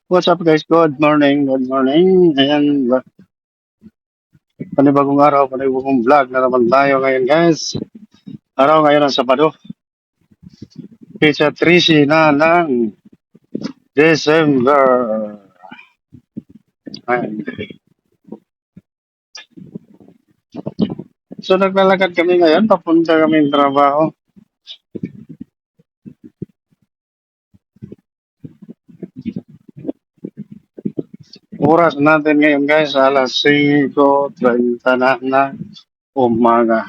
What's up guys? Good morning, good morning. Ayan, panibagong araw, panibagong vlog na naman tayo ngayon guys. Araw ngayon ang Sabado, pizza 3 na ng December. Ayan. So naglalakad kami ngayon, papunta kami ng trabaho. Oras natin ngayon guys, alas 5:30 na umaga.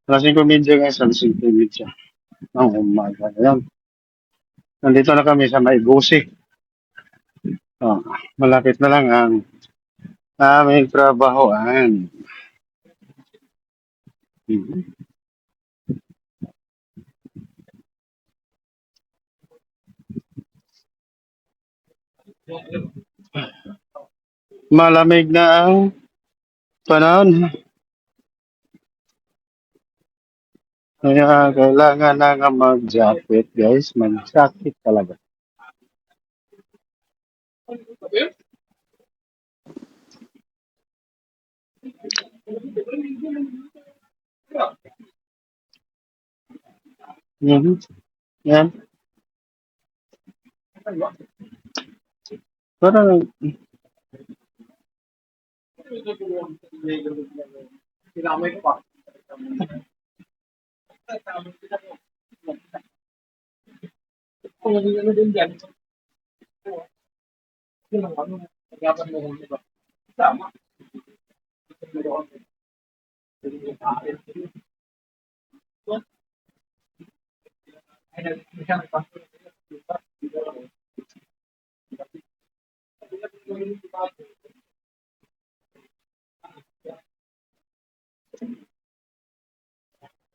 Alas 5:30 guys, alas 5:30 ng umaga. Ayan. Nandito na kami sa May Gusik. Oh, malapit na lang ang aming trabahoan. Mhm. Malamig na ang panahon. Kaya kailangan na nga mag-jacket guys. Mag-jacket talaga. Mhm. Yan. Parang,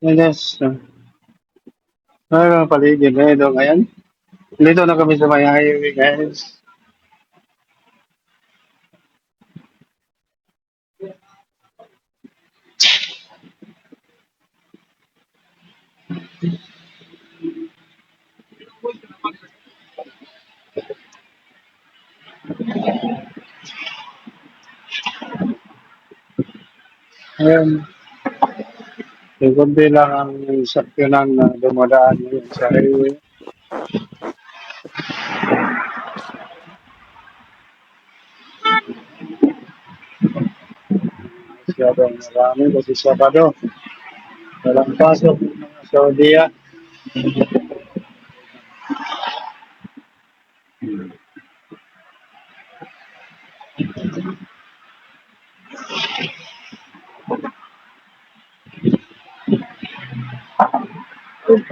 yan guys. Parang paligid na ito ngayon. Dito na kami sa may highway guys. Ayan. Kunti lang ang sakyanan na dumadaan ngayon sa highway. Masyadong marami kasi Sabado. Walang pasok ng mga Saudiya.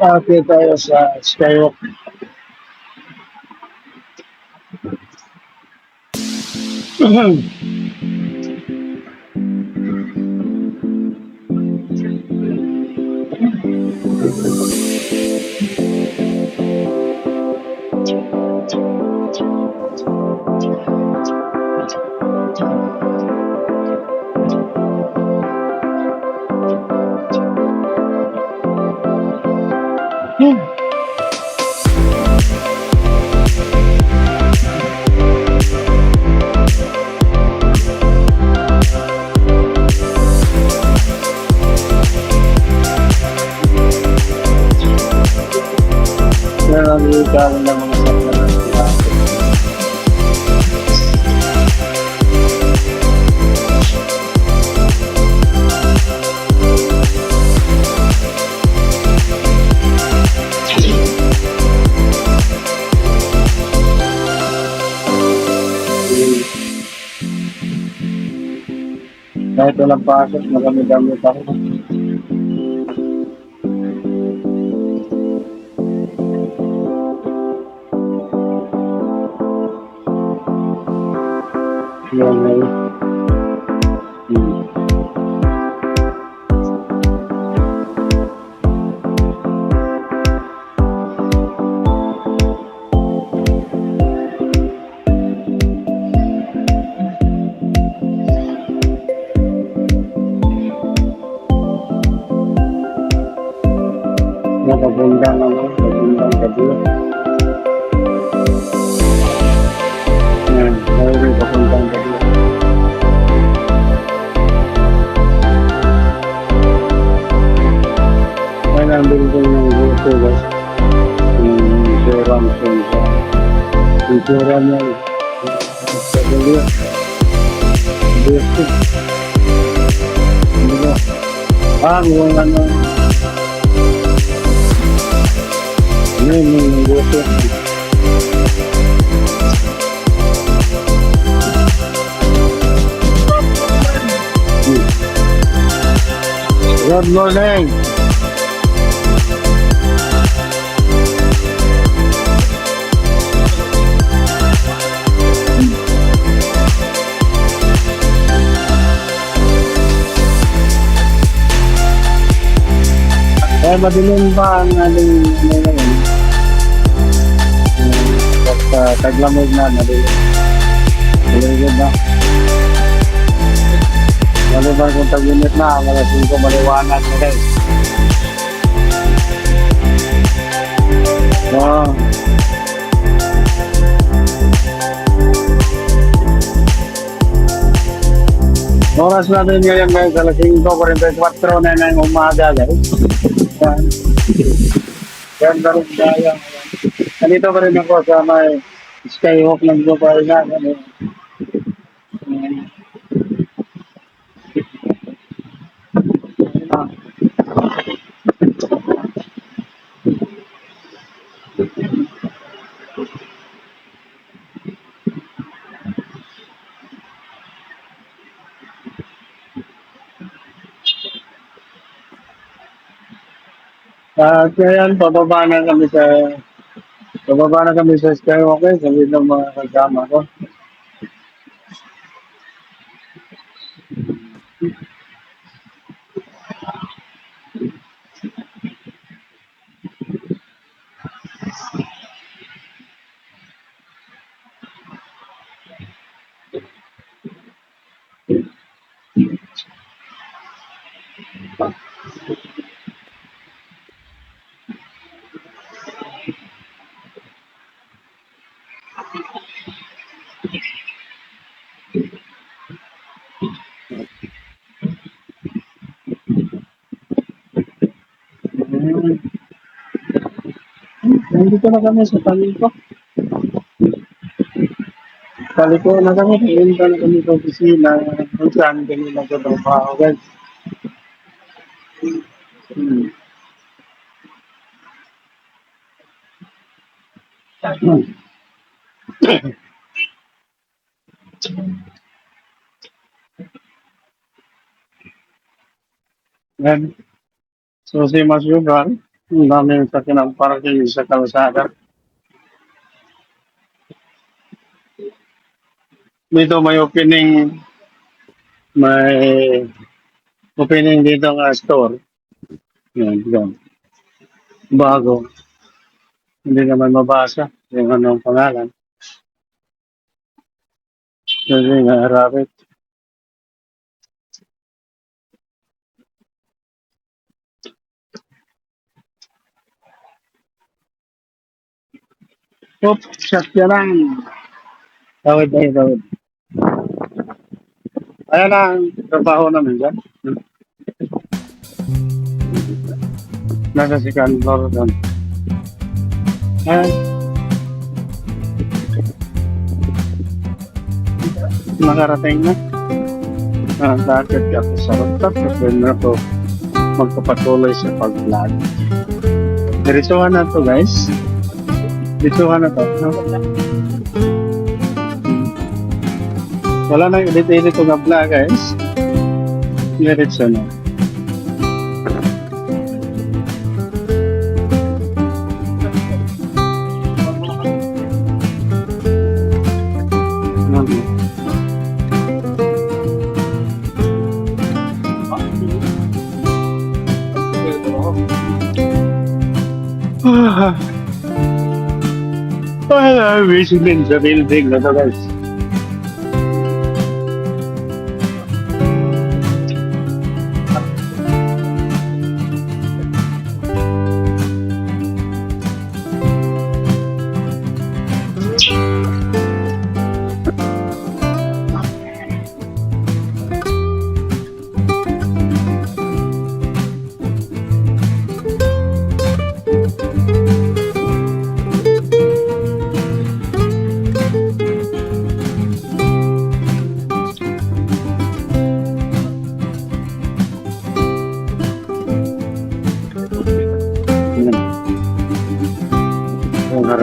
Pati tayo sa Skywalk. Naramitan ng mga sakyanan nila. Kahit walang pasok, marami-dami ako. Yan ay. Magagandang gabi. Itsura niya. Sabi niya, basic. Ano ba? Kung ano. Yung gusto. Good morning. Madilim pa ang ating ngayon. Basta taglamig na, madilim. Madilim na. Lalo ba kung tag-init na, malasin ko maliwanag na guys. Oo. Oras natin ngayon guys, alas 5:44 na ng umaga guys. Yan na rin kaya. Nandito pa rin ako sa may Skyhawk ng Dubai na. At ngayon, bababa na kami sa Skywalk sa ng mga kasama ko. Nandito na kami sa Paliko. Paliko na kami. Pinunta na kami sa opisina kung saan kami nagtatrabaho guys. Yan. So si Mas Yugan, ang dami sa kinamparking sa kalsada. Dito may opening dito nga store. Yan. Bago. Hindi naman mabasa yung anong pangalan. Kasi nga Arabic. Shot yan lang. Tawid. Ayan ang trabaho namin dyan. Nasa si Cantor doon. Ayan. Nakarating na. Dagat ako sa rooftop. Kasi na ako magpapatuloy sa pag-vlog. Diretsuhan na to guys. Diretsuhan na to. Wala nang edit-edit ko na vlog guys. Diretso na. Wishing din sa building na to guys.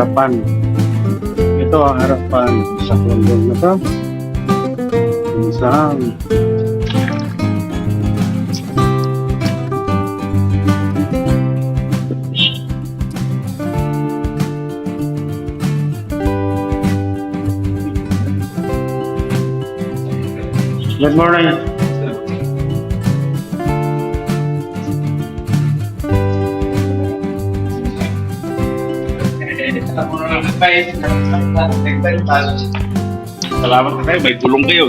harapan. Ito ang harapan sa condo na to. Isang good morning. Salamat na kayo, may tulong kayo.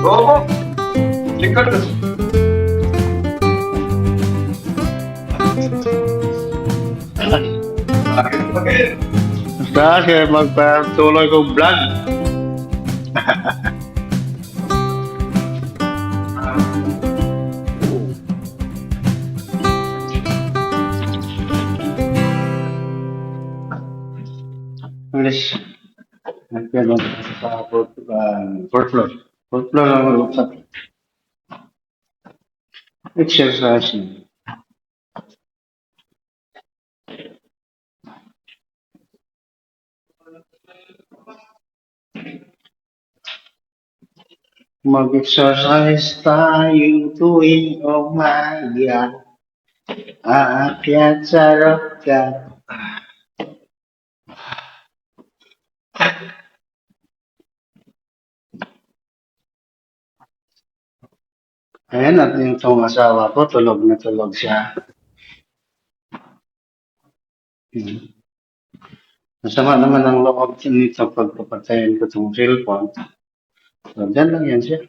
Oo. Likod. Kasi magpatuloy ko vlog. English. Nagpilo sa fourth floor. Fourth floor ang rooftop. Exercise. Mag-exercise tayo tuwing umaga. Aakyat sa rocket. Ayan, at yung itong asawa ko, tulog na tulog siya. Masama naman ang loob nito pagpapatayin ko itong cellphone. So, dyan lang yan siya.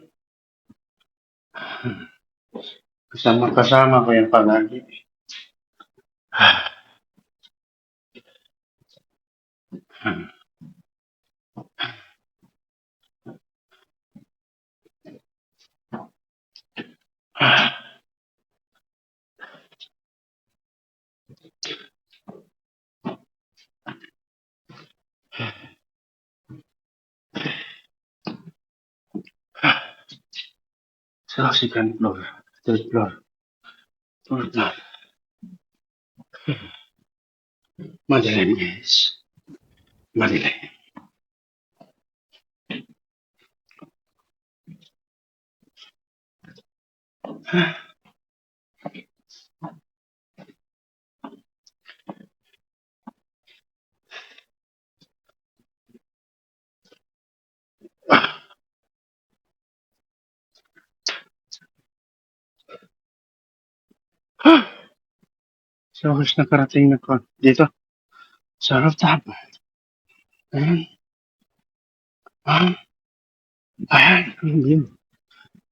Kasama ko yan palagi. Sa second floor, third floor, fourth floor. Madilim, guys. Madilim. So, mas nakarating na ko dito sa rooftop. Ayan. Ayan. Ang view.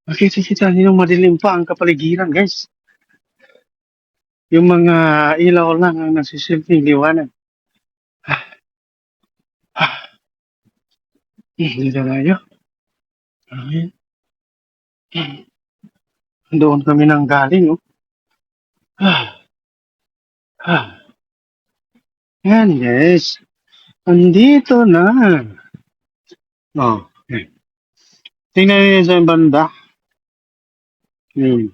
Makita-kita niyo madilim pa ang kapaligiran, guys. Yung mga ilaw lang ang nasisilbing liwanag. Dito tayo. Ayan. Doon kami nang galing, oh. Yan, guys. Andito na. Oh, okay. Tingnan niyo sa banda. Yun.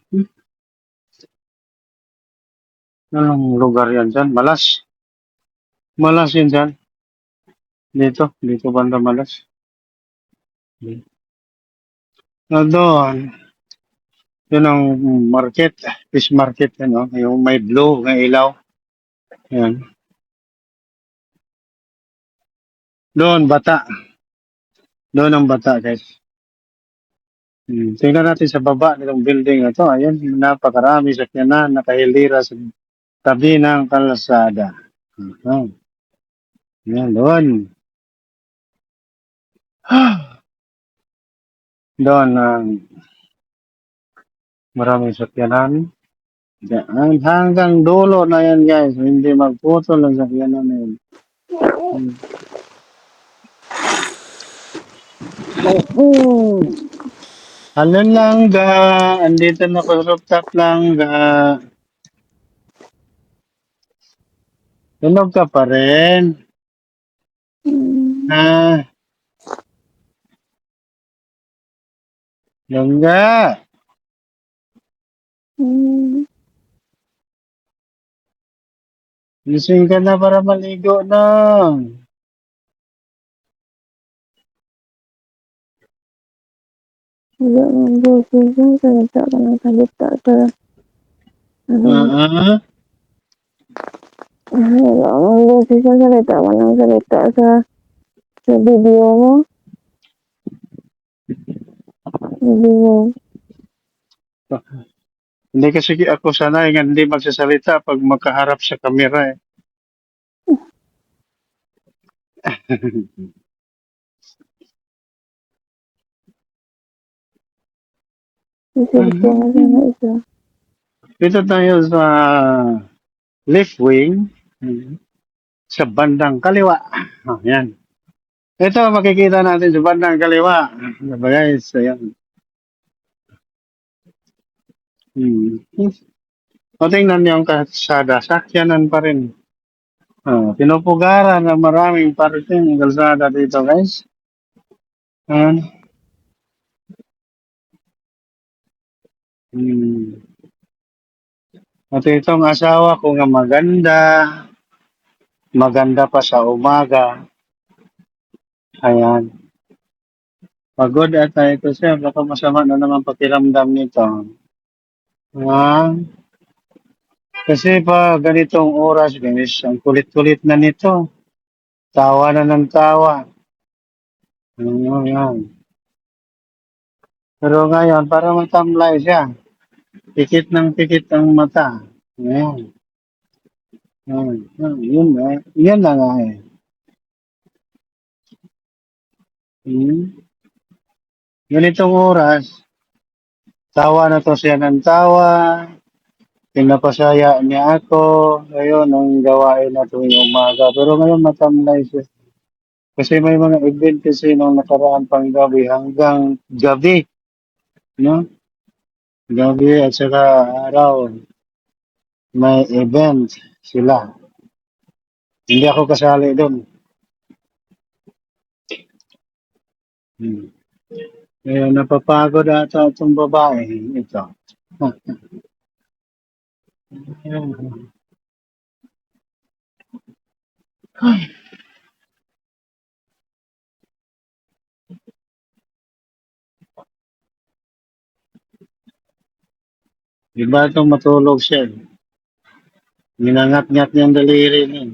Anong lugar yan dyan? Malas. Malas yan dyan. Dito banda Malas. Na doon, yun ang market, fish market, ano, yung may blue na ilaw. Yan. Doon, bata. Doon ang bata, guys. Tingnan natin sa baba nitong building na to. Ayan, napakarami sakyanan, nakahilira sa tabi ng kalsada. Yan, doon. Doon, maraming sakyanan. Yan, hanggang dulo na yan, guys. Hindi magputol ang sakyanan na yun. Ano lang ga, andito na ko rooftop lang ga. Tunog ka pa rin. Langga. Gising ka na para maligo na. Wala ang boses yung salita ka ng salita sa ano. Ah, Wala ang boses yung salita ka ng salita sa video mo. Video. hindi kasi ako sanay nga hindi magsasalita pag magkaharap sa kamera eh. Isilip ko na sana isa. Dito tayo sa left wing sa bandang kaliwa. Oh, yan. Ito makikita natin sa bandang kaliwa. Diba guys? Ayan. O tingnan niyo ang kalsada. Sakyanan pa rin. Pinupugaran ng maraming parking ng kalsada dito guys. Ayan. Hmm. At itong asawa ko nga maganda. Maganda pa sa umaga. Ayan. Pagod ata ito siya. Baka masama na naman pakiramdam nito. Ah, kasi pa ganitong oras, guys, ang kulit-kulit na nito. Tawa na ng tawa. Yan. Pero ngayon, para matamlay siya. Pikit ng pikit ang mata. Ayan. Yun na. Yan na nga eh. Hmm. Ganitong oras, tawa na to siya ng tawa. Pinapasaya niya ako. Ayun, ang gawain na tuwing umaga. Pero ngayon matamlay siya. Kasi may mga event kasi nung nakaraan pang gabi hanggang gabi. No? Gabi at saka araw. May event sila. Hindi ako kasali doon. Hmm. Kaya napapagod ata itong babae. Ito. Iba itong matulog siya. Ninangat-ngat niyang daliri niya.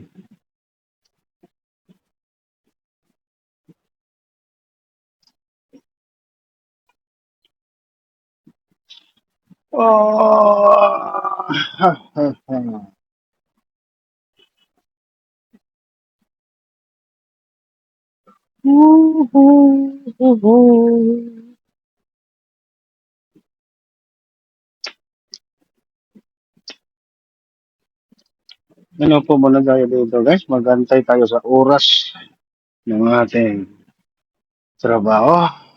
Oh! Ano po muna tayo dito guys? Magantay tayo sa oras ng ating trabaho.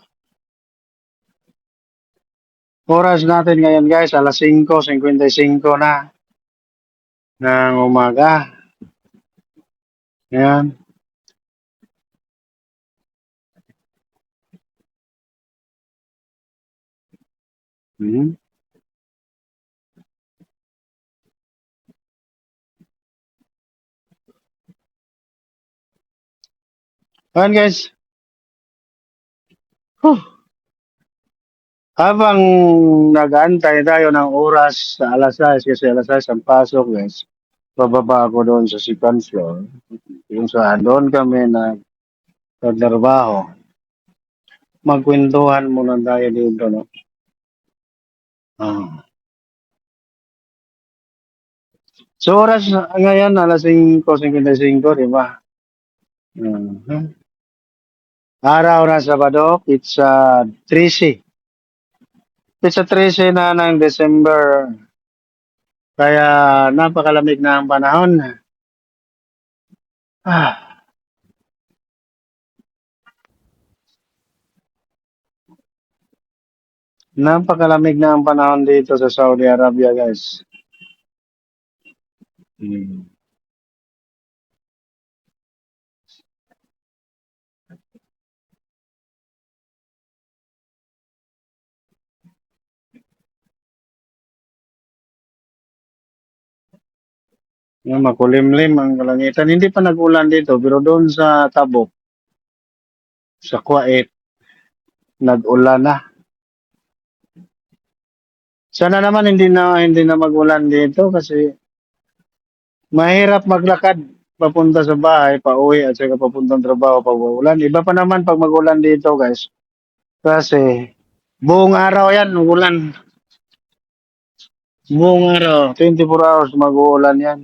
Oras natin ngayon guys, alas 5:55 na ng umaga. Ayan. Hmm. Ayan guys. Huh. Habang nag-aantay tayo ng oras sa alas 6 kasi alas 6 ang pasok guys. Bababa ako doon sa second floor. Yung sa doon kami nagtatrabaho. Magkwentuhan muna tayo dito, no? Ah. So oras ngayon, alas 5:55, di ba? Mhm. Araw na Sabado, pizza 13. Pizza 13 na ng December. Kaya napakalamig na ang panahon. Ah, napakalamig na ang panahon dito sa Saudi Arabia, guys. Hmm. Yung makulimlim ang kalangitan. Hindi pa nag-ulan dito, pero doon sa Tabok, sa Kuwait, nag-ulan na. Sana naman hindi na mag-ulan dito kasi mahirap maglakad papunta sa bahay, pauwi at saka papuntang trabaho pag ulan. Iba pa naman pag mag-ulan dito, guys. Kasi buong araw yan, ulan. Buong araw, 24 hours mag-uulan yan.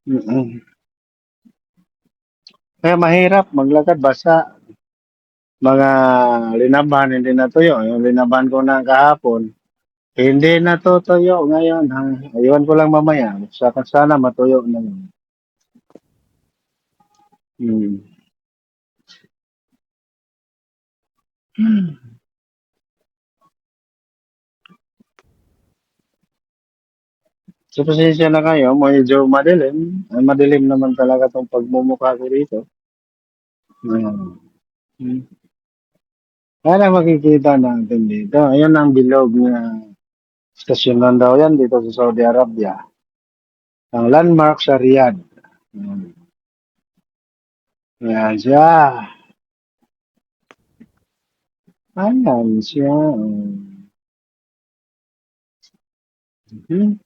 Mm. Kaya mahirap maglakad, basa. Mga linaban, hindi natuyo. Yung linaban ko na kahapon, hindi natutuyo ngayon. Ha? Ayun ko lang mamaya. Sana matuyo na yun. Hmm. So, pasensya na kayo. Medyo madilim. Ay, madilim naman talaga itong pagmumukha ko dito. Ayan. Hmm. Kaya makikita natin dito. Ayan ang bilog na stasyonan daw yan dito sa Saudi Arabia. Ang landmark sa Riyadh. Hmm. Ayan siya. Ayan siya. Hmm. Hmm.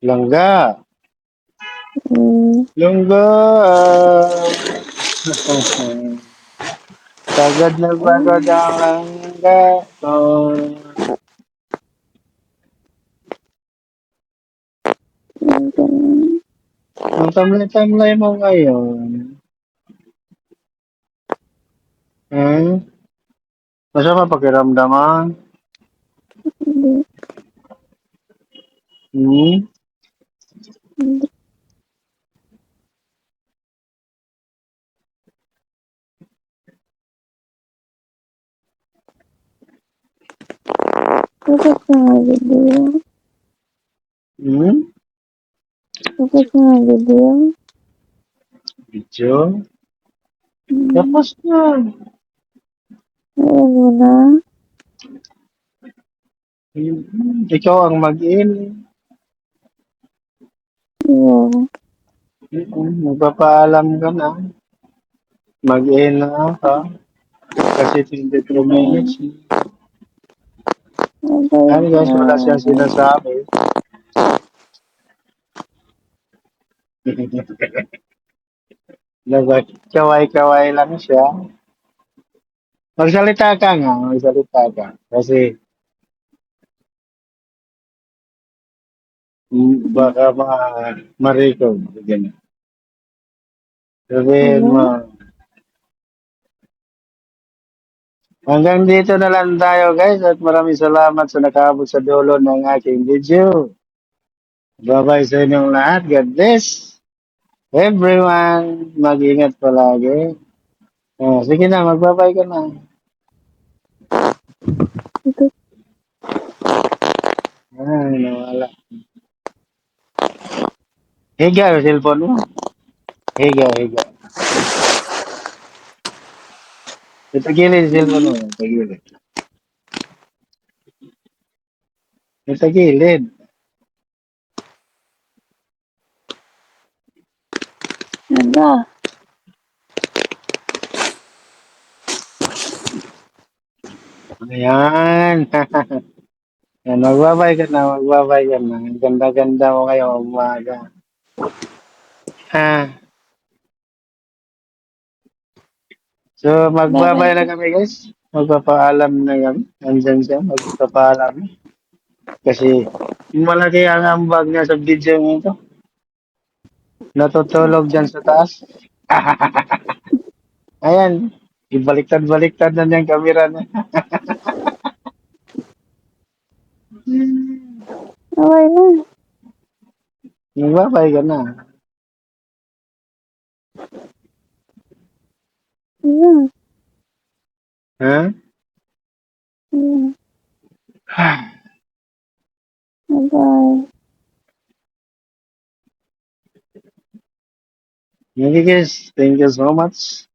Langga. Hmm. Langga. Pagod na pagod ang langga. Oh. Ganun. Ang tamlay-tamlay mo ngayon. Hmm? Masama pakiramdaman? Hindi. Hmm? Hindi. Tapos nga video. Hmm? Tapos nga video. Video? Hmm. Tapos na. Ayun mo na. Ikaw ang mag-in. Iyo. Magpapaalam ka na. Mag-in na ka. Kasi 22 minutes. Abay Ano guys, wala na. siyang sinasabi. Kaway-kaway lang siya. Magsalita ka nga, magsalita ka. Kasi baka ma-record. Ganyan. Sabihin mo, Ano? hanggang dito na lang tayo guys at maraming salamat sa nakaabot sa dulo ng aking video. Bye-bye sa inyong lahat. God bless everyone. Mag-ingat palagi. Sige na, mag-bye ka na. Ito. Ay, nawala. Higa yung cellphone mo. Higa, higa. Itagilid yung cellphone mo. Itagilid. Itagilid. Ano? Ayan. Yan, magbabay ka na, magbabay ka na. Ang ganda-ganda mo ngayong umaga. Ha? So, magbabay Bye-bye. na kami guys. Magpapaalam na kami. Andyan siya, magpapaalam. Kasi malaki ang ambag niya sa video nito. Natutulog dyan sa taas. Ayan. Ibaliktad-baliktad na niyang kamera niya. Okay na. Magbabay ka na. Ano? Ha? Mm. Bye-bye. Okay guys, thank you so much.